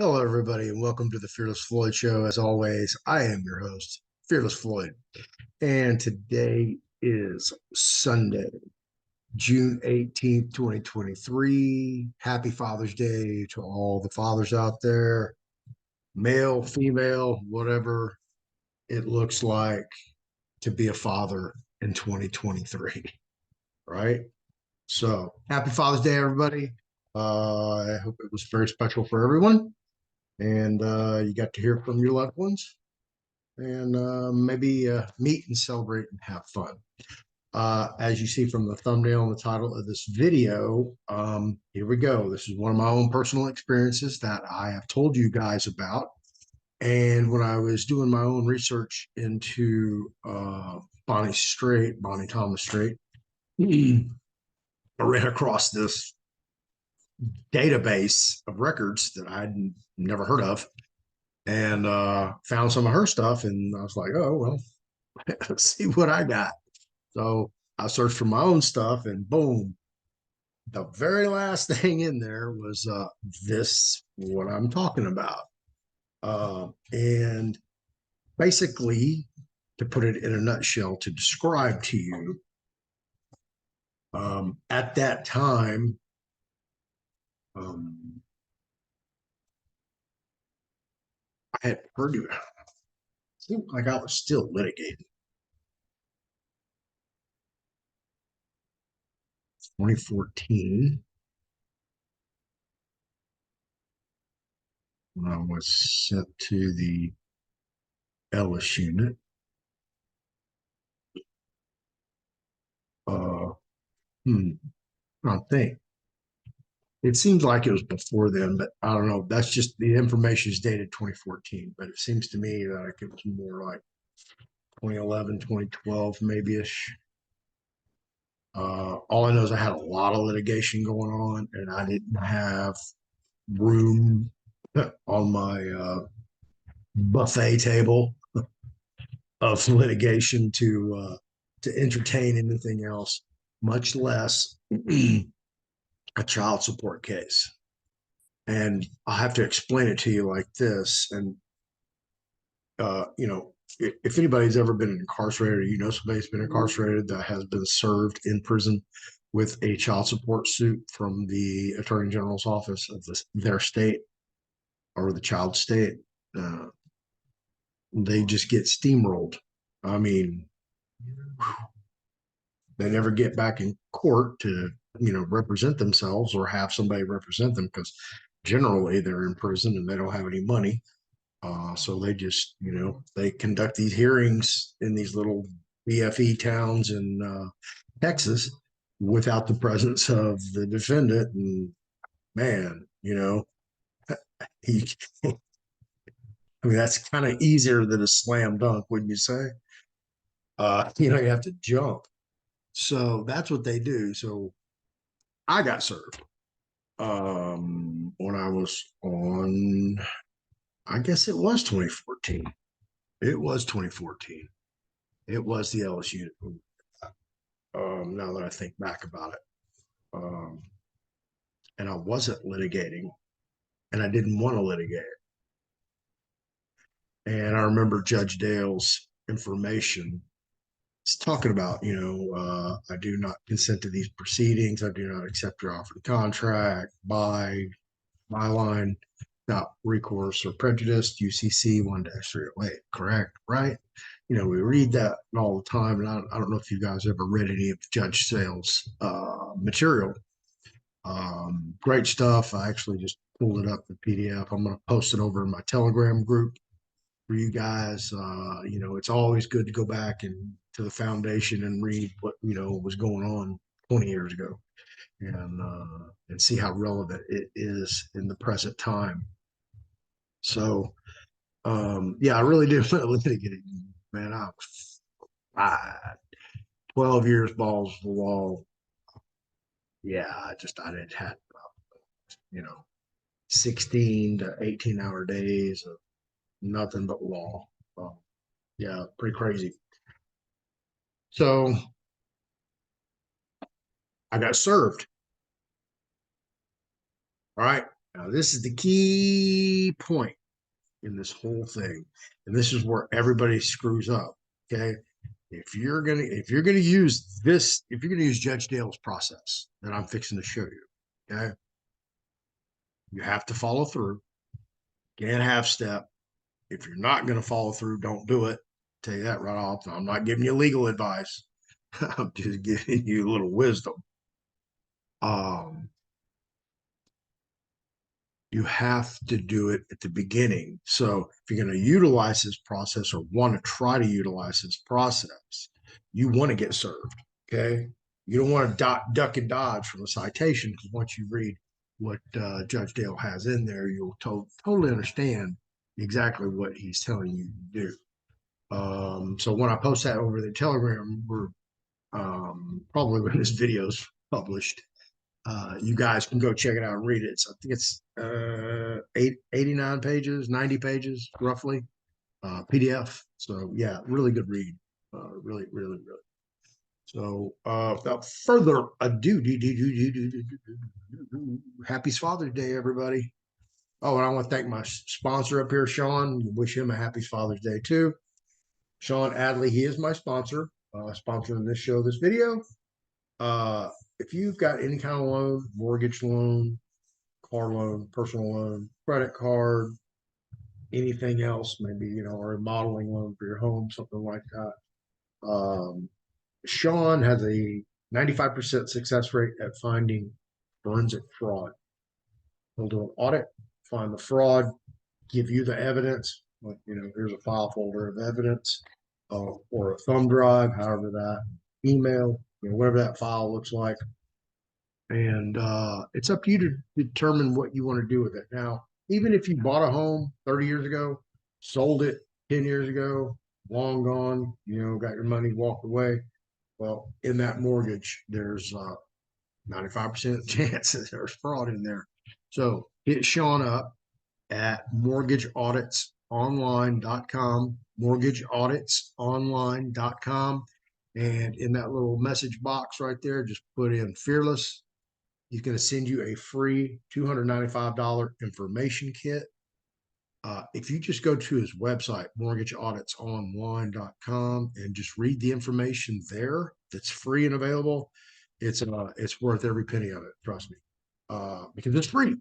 Hello, everybody, and welcome to the Fearless Floyd Show. As always, I am your host, Fearless Floyd, and today is Sunday, June 18th, 2023. Happy Father's Day to all the fathers out there, male, female, whatever it looks like to be a father in 2023, right? So, happy Father's Day, everybody. I hope it was very special for everyone, and you got to hear from your loved ones and maybe meet and celebrate and have fun. As you see from the thumbnail and the title of this video, here we go. This is one of my own personal experiences that I have told you guys about. And when I was doing my own research into Bonnie Thomas Strait, I ran across this database of records that I'd never heard of and found some of her stuff. And I was like, oh, well, let's see what I got. So I searched for my own stuff and boom, the very last thing in there was this, what I'm talking about. And basically, to put it in a nutshell, to describe to you, at that time, I had heard it seemed like I was still litigating. 2014, when I was sent to the Ellis unit. Uh, I think it seems like it was before then, but I don't know. That's just the information is dated 2014, but it seems to me that it was more like 2011, 2012, maybe ish. All I know is I had a lot of litigation going on, and I didn't have room on my buffet table of litigation to entertain anything else, much less a child support case. And I have to explain it to you like this. And, if anybody's ever been incarcerated or you know somebody's been incarcerated that has been served in prison with a child support suit from the Attorney General's office of their state or the child state, uh, they just get steamrolled. I mean, they never get back in court to represent themselves or have somebody represent them because generally they're in prison and they don't have any money. So they just, they conduct these hearings in these little BFE towns in Texas without the presence of the defendant. And man, he, I mean, that's kind of easier than a slam dunk, wouldn't you say? You have to jump. So that's what they do. So I got served when I was on, I guess it was 2014. It was 2014. It was the LSU. Now that I think back about it, and I wasn't litigating, and I didn't want to litigate. And I remember Judge Dale's information. It's talking about, I do not consent to these proceedings. I do not accept your offer of contract, by line, not recourse or prejudice, UCC 1-308, correct, right? We read that all the time, and I don't know if you guys ever read any of Judge Sale's material. Great stuff. I actually just pulled it up in PDF. I'm going to post it over in my Telegram group for you guys. It's always good to go back and to the foundation and read what was going on 20 years ago, and see how relevant it is in the present time. So, yeah, I really did want to litigate, man. I 12 years balls to the wall. Yeah, I didn't have, 16 to 18-hour days of nothing but law. Yeah, pretty crazy. So I got served. All right. Now, this is the key point in this whole thing, and this is where everybody screws up. Okay, if you're gonna use this, if you're gonna use Judge Dale's process that I'm fixing to show you, okay, you have to follow through. Can't half step. If you're not gonna follow through, don't do it. Tell you that right off. I'm not giving you legal advice. I'm just giving you a little wisdom. Um, you have to do it at the beginning. So if you're going to utilize this process or want to try to utilize this process, you want to get served. Okay. You don't want to duck and dodge from a citation, because once you read what Judge Dale has in there, you'll totally understand exactly what he's telling you to do. So when I post that over the Telegram, we're probably when this video is published, you guys can go check it out and read it. So I think it's 89 pages, 90 pages roughly, PDF. So yeah, really good read. Really, really, really. So without further ado, happy Father's Day, everybody. Oh, and I want to thank my sponsor up here, Sean. Wish him a happy Father's Day too. Sean Adley, he is my sponsor, sponsoring this show, this video. If you've got any kind of loan, mortgage loan, car loan, personal loan, credit card, anything else, maybe, or a remodeling loan for your home, something like that. Sean has a 95% success rate at finding forensic fraud. He'll do an audit, find the fraud, give you the evidence. Like, here's a file folder of evidence, or a thumb drive, however that email, whatever that file looks like. And it's up to you to determine what you want to do with it. Now, even if you bought a home 30 years ago, sold it 10 years ago, long gone, got your money, walked away. Well, in that mortgage, there's 95% chance that there's fraud in there. So hit Sean up at mortgageauditsonline.com, mortgageauditsonline.com. And in that little message box right there, just put in fearless. He's going to send you a free $295 information kit. If you just go to his website, mortgageauditsonline.com, and just read the information there that's free and available, it's worth every penny of it. Trust me, because it's free.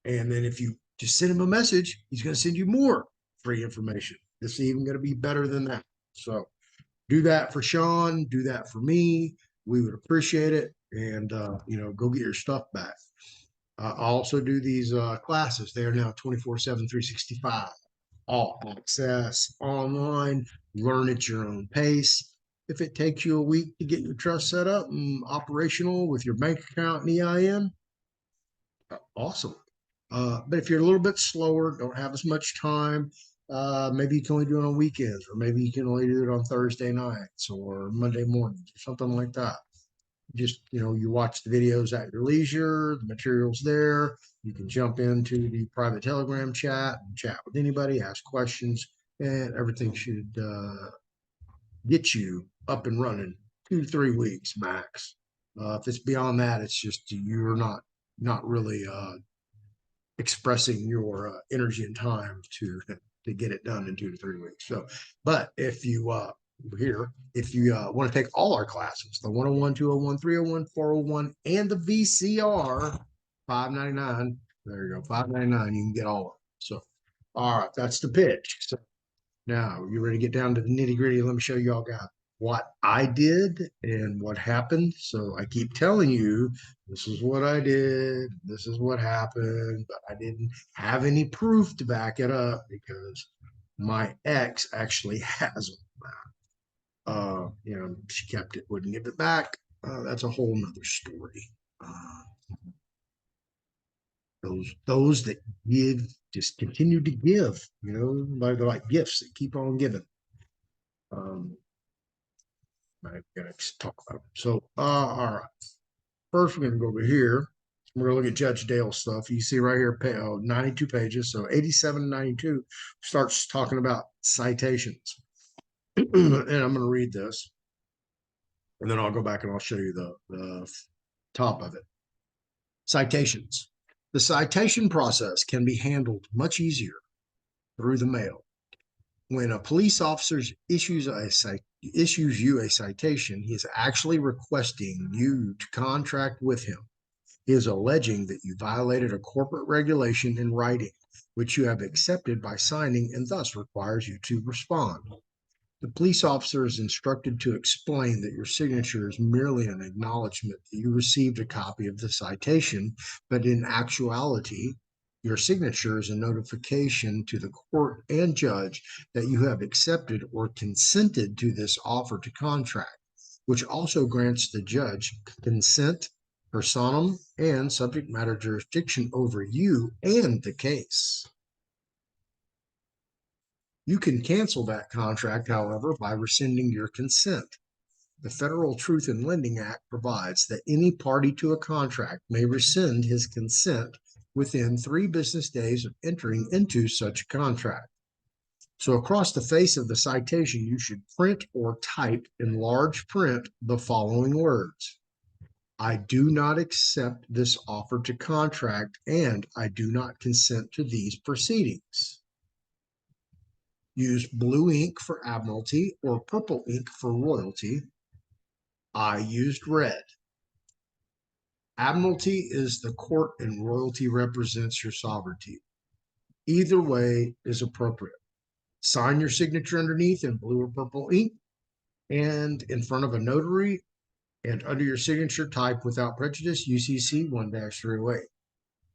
And then if you just send him a message, he's going to send you more free information. This is even going to be better than that. So do that for Sean. Do that for me. We would appreciate it. And, go get your stuff back. I also do these classes. They are now 24/7, 365, all access online. Learn at your own pace. If it takes you a week to get your trust set up and operational with your bank account and EIN, awesome. But if you're a little bit slower, don't have as much time, maybe you can only do it on weekends, or maybe you can only do it on Thursday nights or Monday mornings or something like that. Just, you watch the videos at your leisure, the material's there. You can jump into the private Telegram chat and chat with anybody, ask questions, and everything should get you up and running 2 to 3 weeks max. If it's beyond that, it's just you're not really expressing your energy and time to get it done in 2 to 3 weeks. So, but if you want to take all our classes, the 101, 201, 301, 401, and the VCR, $5.99. There you go, $5.99. You can get all of them. So, all right, that's the pitch. So now you ready to get down to the nitty gritty? Let me show you all got what I did and what happened. So I keep telling you, this is what I did, this is what happened, but I didn't have any proof to back it up because my ex actually has them. She kept it, wouldn't give it back. That's a whole nother story. Those that give just continue to give, they're like gifts that keep on giving. I gotta talk about it. So, all right. First, we're gonna go over here. We're gonna look at Judge Dale's stuff. You see right here, 92 pages. So 87 and 92 starts talking about citations. And I'm gonna read this, and then I'll go back and I'll show you the top of it. Citations. The citation process can be handled much easier through the mail. When a police officer issues you a citation, he is actually requesting you to contract with him. He is alleging that you violated a corporate regulation in writing, which you have accepted by signing and thus requires you to respond. The police officer is instructed to explain that your signature is merely an acknowledgement that you received a copy of the citation, but in actuality, your signature is a notification to the court and judge that you have accepted or consented to this offer to contract, which also grants the judge consent, personam, and subject matter jurisdiction over you and the case. You can cancel that contract, however, by rescinding your consent. The Federal Truth in Lending Act provides that any party to a contract may rescind his consent within 3 business days of entering into such a contract. So across the face of the citation, you should print or type in large print the following words: I do not accept this offer to contract, and I do not consent to these proceedings. Use blue ink for admiralty or purple ink for royalty. I used red. Admiralty is the court and royalty represents your sovereignty. Either way is appropriate. Sign your signature underneath in blue or purple ink and in front of a notary, and under your signature type without prejudice UCC 1-308.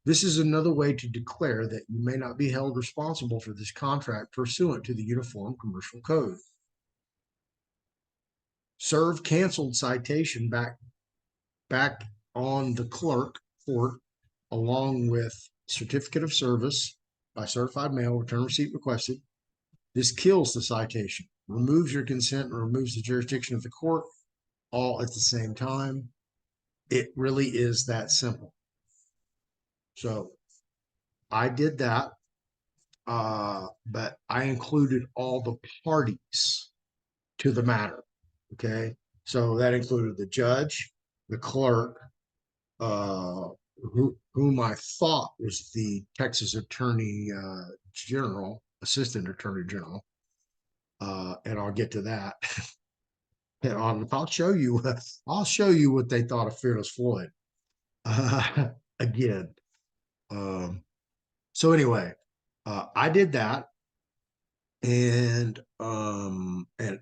This is another way to declare that you may not be held responsible for this contract pursuant to the Uniform Commercial Code. Serve canceled citation back on the clerk court along with certificate of service by certified mail, return receipt requested. This kills the citation, removes your consent, and removes the jurisdiction of the court all at the same time. It really is that simple. So I did that, but I included all the parties to the matter. Okay. So that included the judge, the clerk, whom I thought was the Texas Attorney General, Assistant Attorney General, and I'll get to that. And I'll show you. I'll show you what they thought of Fearless Floyd. Again. So anyway, I did that, and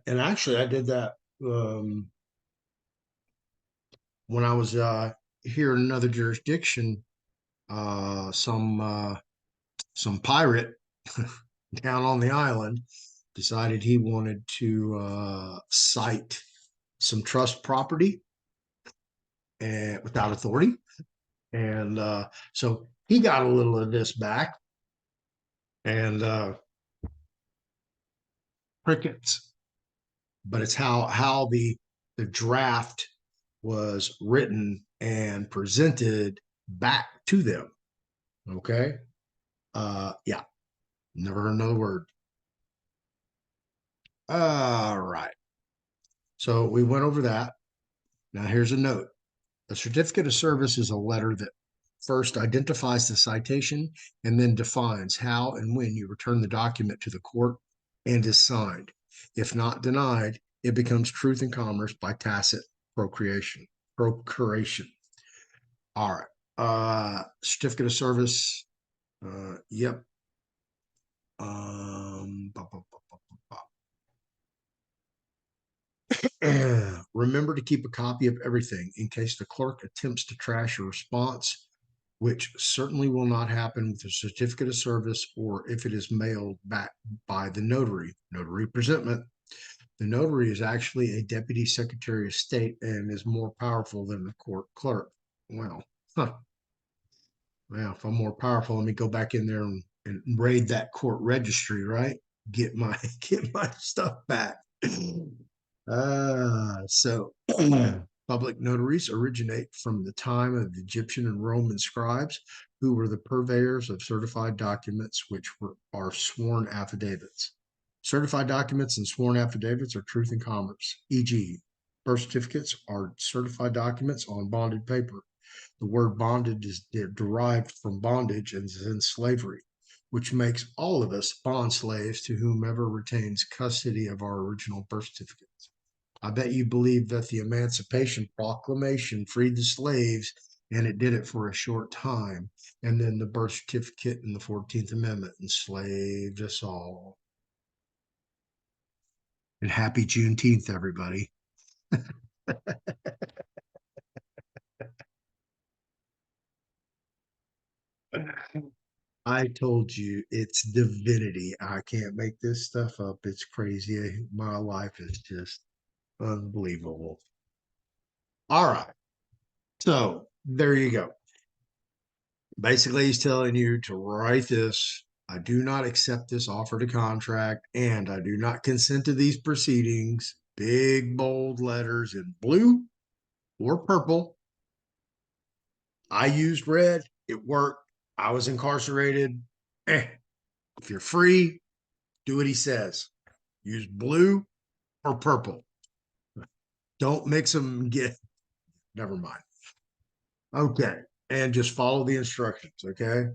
actually I did that when I was here in another jurisdiction. Some pirate down on the island decided he wanted to cite some trust property and without authority, and so he got a little of this back, and crickets. But it's how the draft was written and presented back to them. Okay. Yeah. Never heard another word. All right. So we went over that. Now here's a note. A certificate of service is a letter that first identifies the citation and then defines how and when you return the document to the court and is signed. If not denied, it becomes truth in commerce by tacit procuration. All right. Certificate of service. Yep. Remember to keep a copy of everything in case the clerk attempts to trash your response, which certainly will not happen with a certificate of service or if it is mailed back by the notary. Notary presentment. The notary is actually a deputy secretary of state and is more powerful than the court clerk. Well, if I'm more powerful, let me go back in there and raid that court registry, right? Get my stuff back. So public notaries originate from the time of the Egyptian and Roman scribes, who were the purveyors of certified documents, which are sworn affidavits. Certified documents and sworn affidavits are truth in commerce, e.g., birth certificates are certified documents on bonded paper. The word bondage is derived from bondage and is in slavery, which makes all of us bond slaves to whomever retains custody of our original birth certificates. I bet you believe that the Emancipation Proclamation freed the slaves, and it did it for a short time. And then the birth certificate and the 14th Amendment enslaved us all. And happy Juneteenth, everybody. I told you it's divinity. I can't make this stuff up. It's crazy. My life is just unbelievable. All right. So there you go. Basically, he's telling you to write this. I do not accept this offer to contract, and I do not consent to these proceedings. Big bold letters in blue or purple. I used red. It worked. I was incarcerated. Eh. If you're free, do what he says. Use blue or purple. Don't mix them and get, never mind. Okay. And just follow the instructions. Okay.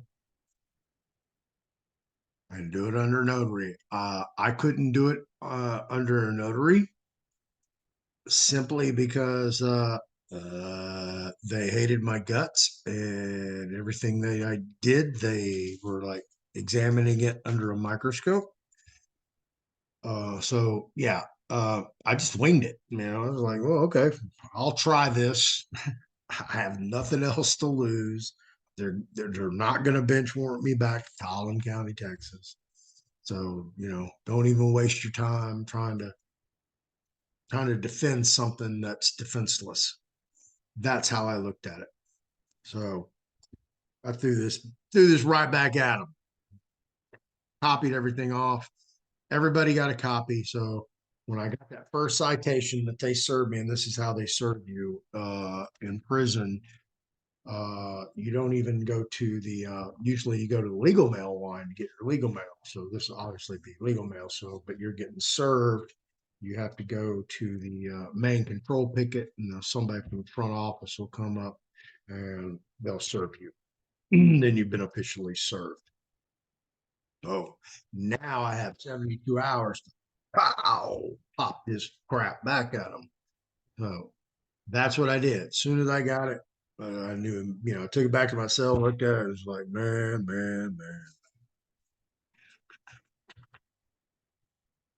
And do it under notary. I couldn't do it under a notary simply because they hated my guts and everything that I did. They were like examining it under a microscope. So yeah, I just winged it. You know, I was like, well, okay, I'll try this. I have nothing else to lose. They're not going to bench warrant me back to Collin County, Texas. So you know, don't even waste your time trying to defend something that's defenseless. That's how I looked at it. So I threw this right back at them. Copied everything off. Everybody got a copy. So when I got that first citation that they served me, and this is how they serve you in prison, you don't even go to the usually you go to the legal mail line to get your legal mail. So this will obviously be legal mail. So, but you're getting served. You have to go to the main control picket, and somebody from the front office will come up and they'll serve you. Then you've been officially served. So now I have 72 hours to pop this crap back at them. So that's what I did. As soon as I got it, I knew, you know, I took it back to my cell, looked at it, it was like, man,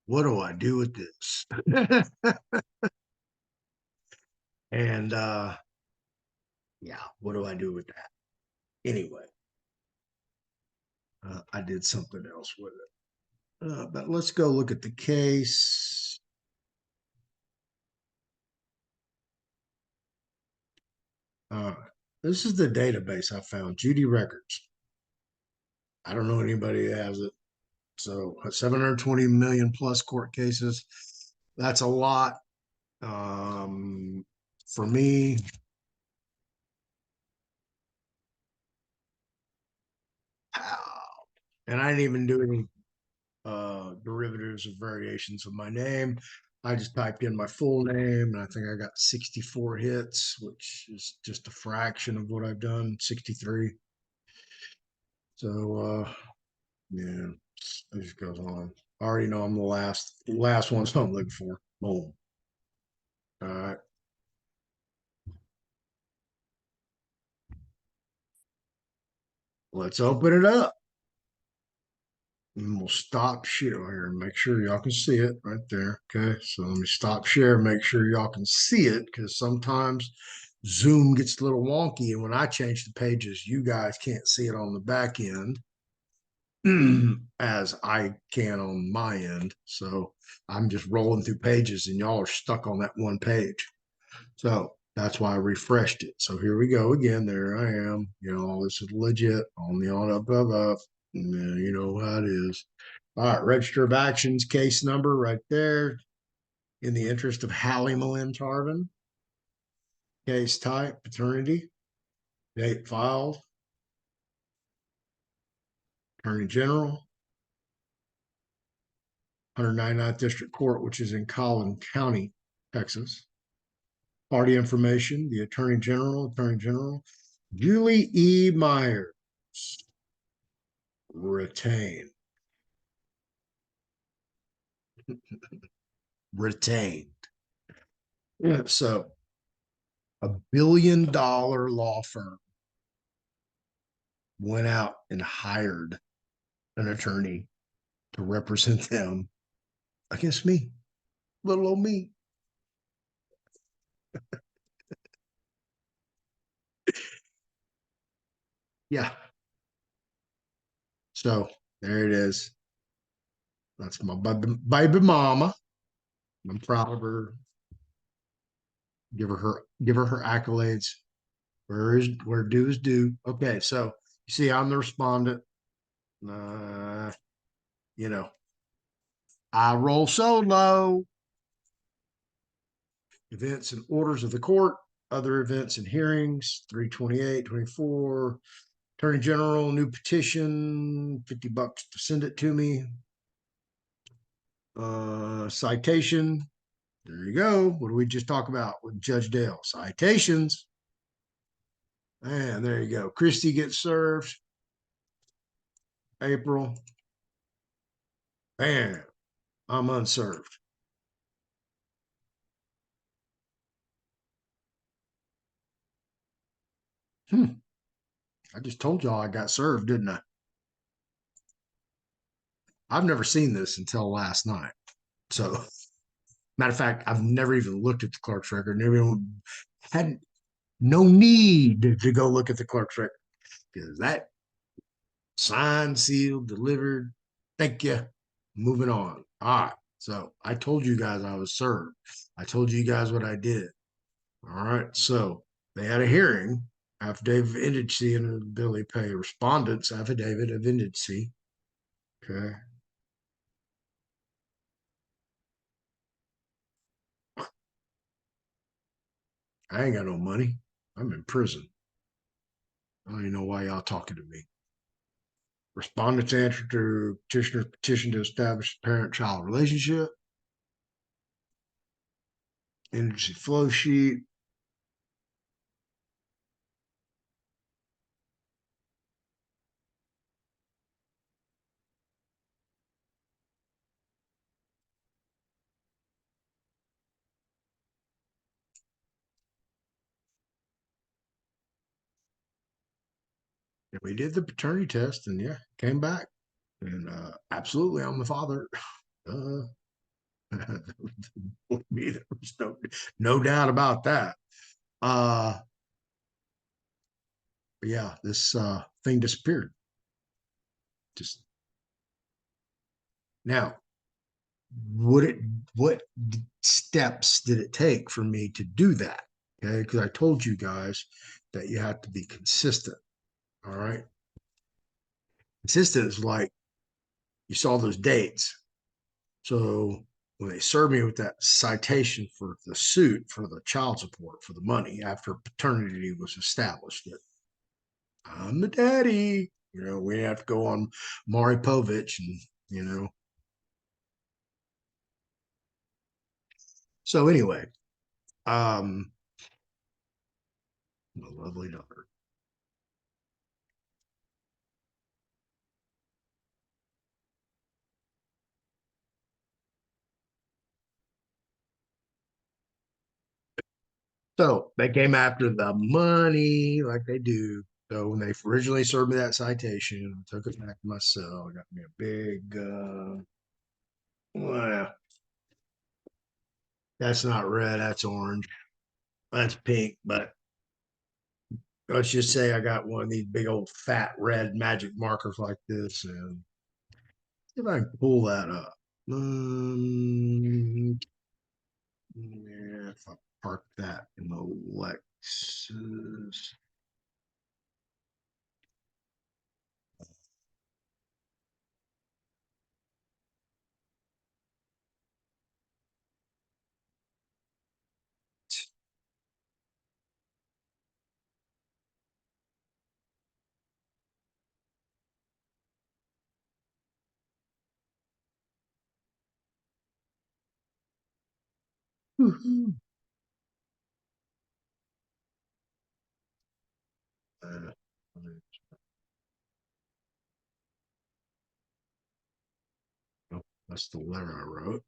what do I do with this? And yeah, what do I do with that? Anyway, I did something else with it. But let's go look at the case. This is the database I found, Judy Records. I don't know anybody that has it. So 720 million plus court cases. That's a lot. For me, and I didn't even do any derivatives or variations of my name. I just typed in my full name, and I think I got 64 hits, which is just a fraction of what I've done, 63. So yeah, it just goes on. I already know I'm the last one, so I'm looking for. Boom. All right. Let's open it up. And we'll stop share here and make sure y'all can see it right there. Okay. So let me stop share, make sure y'all can see it because sometimes Zoom gets a little wonky. And when I change the pages, you guys can't see it on the back end as I can on my end. So I'm just rolling through pages and y'all are stuck on that one page. So that's why I refreshed it. So here we go again. There I am. You know, all this is legit on the on up. And you know how it is. All right, register of actions, case number right there. In the interest of Hallie Malin Tarvin. Case type, paternity. Date filed. Attorney General. 199th District Court, which is in Collin County, Texas. Party information, the Attorney General. Julie E. Myers, retain, retained. Yeah, so $1 billion law firm went out and hired an attorney to represent them against me, little old me. Yeah. So there it is. That's my baby mama. I'm proud of her. Give her her accolades. Where due is due. Okay, so you see, I'm the respondent. Uh, you know, I roll solo. Events and orders of the court, other events and hearings, 328, 24. Attorney General, new petition, $50 to send it to me. Citation. There you go. What did we just talk about with Judge Dale? Citations. And there you go. Christie gets served. April. Bam. I'm unserved. Hmm. I just told y'all I got served, didn't I? I've never seen this until last night. So, matter of fact, I've never even looked at the clerk's record. Never even had no need to go look at the clerk's record because that signed, sealed, delivered. Thank you. Moving on. All right. So I told you guys I was served. I told you guys what I did. All right. So they had a hearing, affidavit of indigency and ability to pay, respondents affidavit of indigency. Okay. I ain't got no money. I'm in prison. I don't even know why y'all talking to me. Respondents answer to petitioner's petition to establish a parent-child relationship. Indigency flow sheet. And we did the paternity test, and yeah, came back. And absolutely, I'm the father. Uh, me, there was no doubt about that. Uh, but yeah, this thing disappeared. Just now, would it? What steps did it take for me to do that? Okay, because I told you guys that you have to be consistent. All right, consistent is like you saw those dates. So when they served me with that citation for the suit for the child support for the money after paternity was established, that I'm the daddy. We have to go on Maury Povich and you know. So anyway, um, my lovely daughter. So they came after the money like they do. So when they originally served me that citation, I took it back to my cell. I got me a big, well, that's not red, that's orange, that's pink, but let's just say I got one of these big old fat red magic markers like this, and if I can pull that up. Yeah, if I park that in the Lexus. Uh, oh, that's the letter I wrote.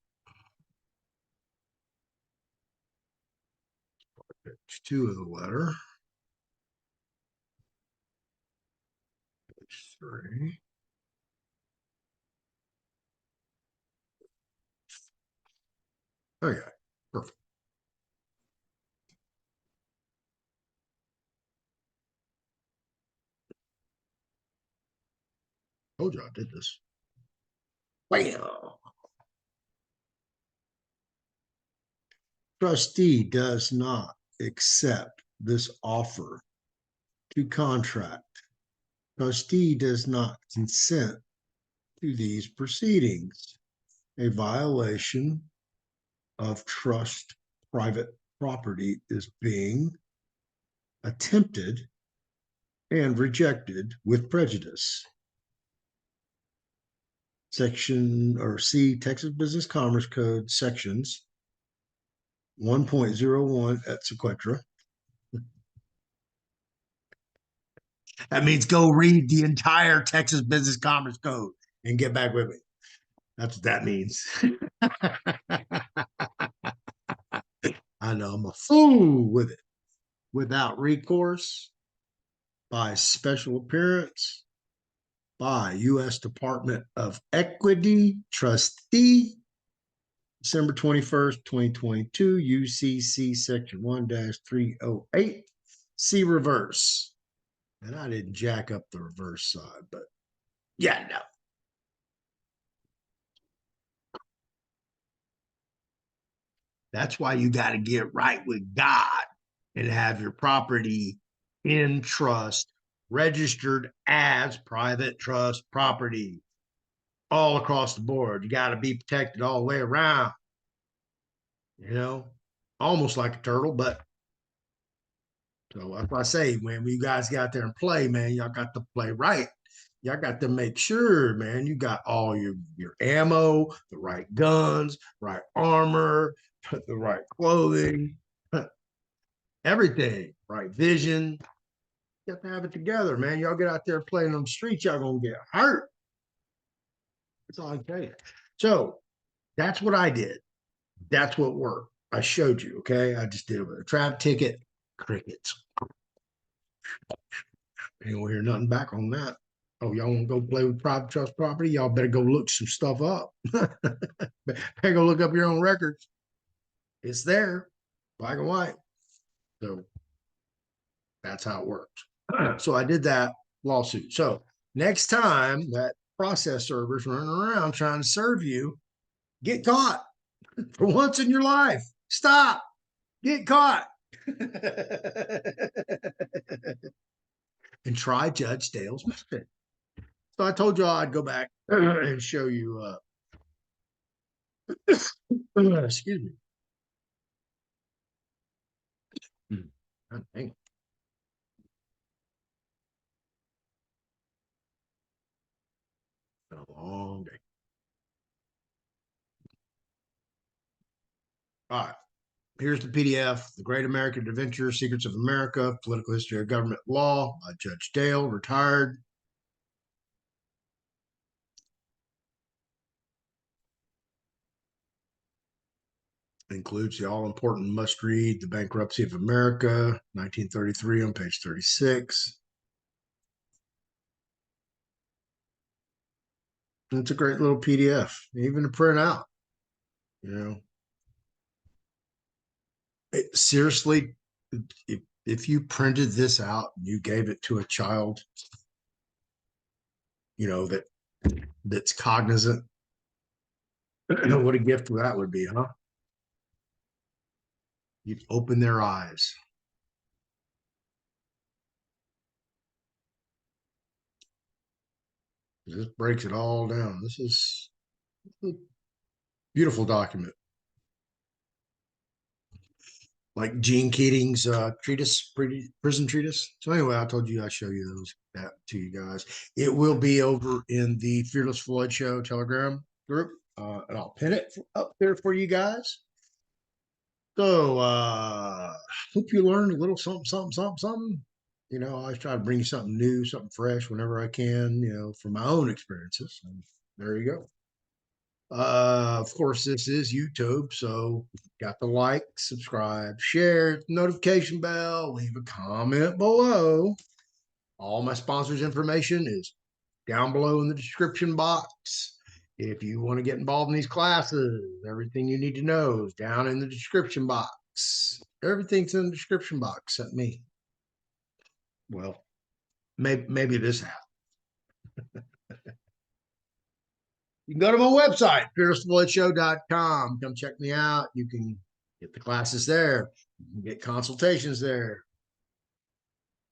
Page 2 of the letter. Page 3. Okay, perfect. Told you I did this. Bam! Trustee does not accept this offer to contract. Trustee does not consent to these proceedings. A violation of trust private property is being attempted and rejected with prejudice. Section or C, Texas Business Commerce Code sections 1.01 et sequetra. That means go read the entire Texas Business Commerce Code and get back with me. That's what that means. I know I'm a fool with it. Without recourse, by special appearance, by U.S. Department of Equity trustee, December 21st, 2022, UCC section 1-308, C reverse. And I didn't jack up the reverse side, but yeah, no. That's why you got to get right with God and have your property in trust, registered as private trust property all across the board. You got to be protected all the way around, you know, almost like a turtle. But so that's why I say, when you guys get out there and play, man, y'all got to play right. Y'all got to make sure, man, you got all your ammo, the right guns, right armor, the right clothing, everything, right vision. You have to have it together, man. Y'all get out there playing on the streets, y'all gonna get hurt. That's all I can tell you. So that's what I did. That's what worked. I showed you, okay? I just did it with a trap ticket, crickets. You won't hear nothing back on that. Oh, y'all want to go play with private trust property? Y'all better go look some stuff up. Better go look up your own records. It's there, black and white. So that's how it works. So I did that lawsuit. So next time that process server's running around trying to serve you, get caught for once in your life. Stop. Get caught. And try Judge Dale's method. So I told you I'd go back and show you. Excuse me. God dang. It's been a long day. All right. Here's the PDF, The Great American Adventure, Secrets of America, Political History of Government Law by Judge Dale, retired. Includes the all-important must-read, The Bankruptcy of America, 1933 on page 36. It's a great little PDF, even to print out, you know. Seriously, if you printed this out and you gave it to a child, you know, that's cognizant, what a gift that would be, huh? You'd open their eyes. This breaks it all down. This is a beautiful document. Like Gene Keating's treatise, prison treatise. So anyway, I told you I'd show you that to you guys. It will be over in the Fearless Floyd Show Telegram group, and I'll pin it up there for you guys. So hope you learned a little something, something, something, something. I always try to bring you something new, something fresh whenever I can, from my own experiences. And there you go. Of course, this is YouTube, so got the like, subscribe, share, notification bell, leave a comment below. All my sponsors' information is down below in the description box. If you want to get involved in these classes, everything you need to know is down in the description box. Everything's in the description box except me. Well, maybe this app. You can go to my website, fearlessfloydshow.com. Come check me out. You can get the classes there. You can get consultations there.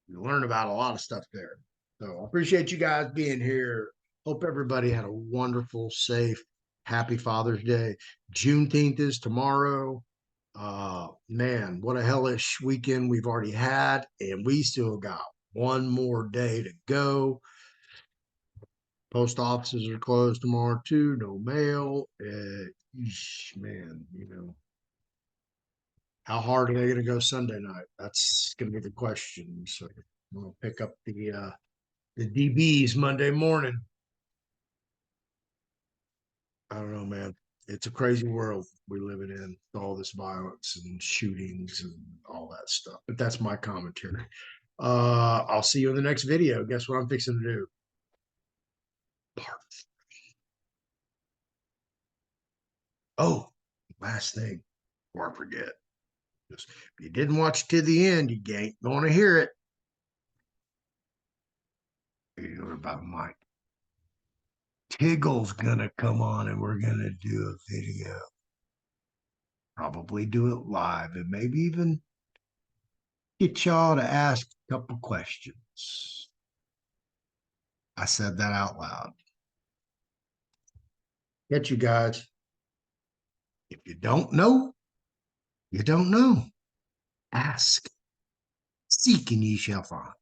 You learn about a lot of stuff there. So I appreciate you guys being here. Hope everybody had a wonderful, safe, happy Father's Day. Juneteenth is tomorrow. Man, what a hellish weekend we've already had, and we still got one more day to go. Post offices are closed tomorrow too. No mail. Man, how hard are they going to go Sunday night? That's going to be the question. So I'm going to pick up the DBs Monday morning. I don't know, man. It's a crazy world we're living in, all this violence and shootings and all that stuff. But that's my commentary. I'll see you in the next video. Guess what I'm fixing to do? Part. Oh, last thing before I forget. Just, if you didn't watch to the end, you ain't going to hear it. You know about Mike. Tiggle's gonna come on and we're gonna do a video. Probably do it live and maybe even get y'all to ask a couple questions. I said that out loud. Get you guys. If you don't know, you don't know. Ask. Seek and ye shall find.